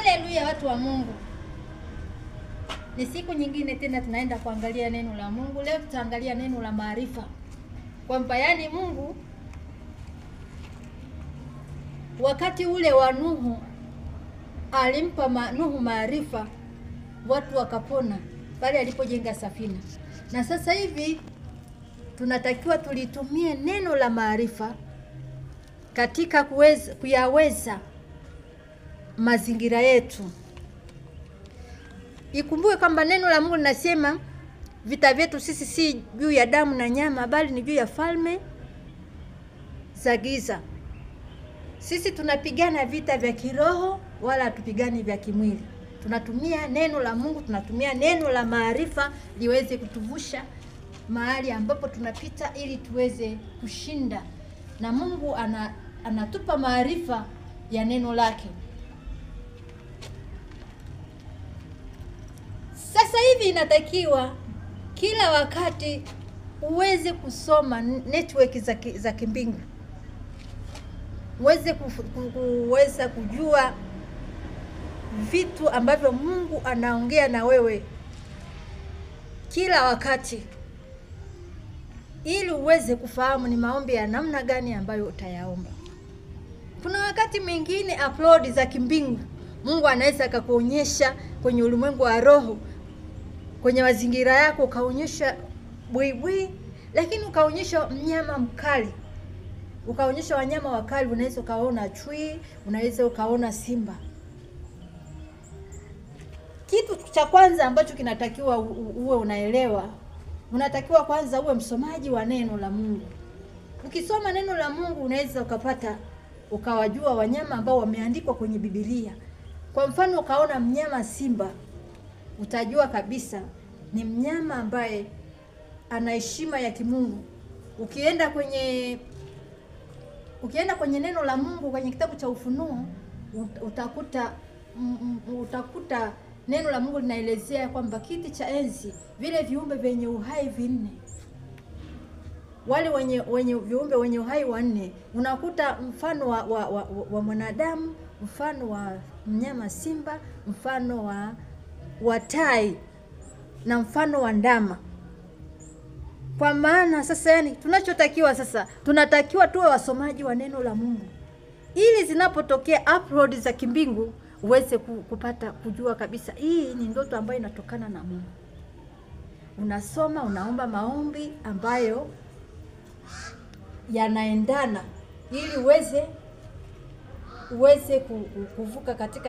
Haleluya, watu wa Mungu. Ni siku nyingine tena tunaenda kuangalia neno la Mungu. Leo tutaangalia neno la maarifa. Kwamba yani Mungu wakati ule wa Nuhu alimpa Nuhu maarifa, watu wakapona pale alipojenga safina. Na sasa hivi tunatakiwa tulitumie neno la maarifa katika kuyaweza mazingira yetu. Ikumbuke kwamba neno la Mungu linasema vita vyetu sisi si juu ya damu na nyama, bali ni juu ya falme za giza. Sisi tunapigana vita vya kiroho, wala hatupigani vya kimwili. Tunatumia neno la Mungu, tunatumia neno la maarifa liweze kutuvusha mahali ambapo tunapita ili tuweze kushinda. Na Mungu anatupa maarifa ya neno lake. Sasa hivi inatakiwa kila wakati uweze kusoma network za kimbingu. Uweze kujua vitu ambavyo Mungu anaongea na wewe kila wakati, ili uweze kufahamu ni maombi ya namna gani ambayo utayaomba. Kuna wakati mwingine upload za kimbingu Mungu anaweza akakuonyesha kwenye ulimwengu wa roho, kwenye mazingira yako, ukaonyesha buibui, lakini ukaonyesha mnyama mkali, ukaonyesha wanyama wakali. Unaweza ukaona chui, unaweza ukaona simba. Kitu cha kwanza ambacho kinatakiwa uwe unaelewa, unatakiwa kwanza uwe msomaji wa neno la Mungu. Ukisoma neno la Mungu unaweza ukawajua wanyama ambao wameandikwa kwenye Biblia. Kwa mfano ukaona mnyama simba, utajua kabisa ni mnyama ambaye ana heshima ya kimungu. Ukienda kwenye neno la Mungu kwenye kitabu cha Ufunuo, utakuta neno la Mungu linaelezea kwamba kiti cha enzi, vile viumbe vyenye uhai vinne, wale viumbe wenye uhai wanne, unakuta mfano wa mwanadamu, mfano wa mnyama simba, mfano wa tai na mfano wa ndama. Kwa maana sasa yani tunachotakiwa sasa, tunatakiwa tuwe wasomaji wa neno la Mungu, ili zinapotokea upload za kimbingu uweze kujua kabisa hii ni ndoto ambayo inatokana na Mungu. Unasoma, unaomba maombi ambayo yanaendana ili uweze kuvuka katika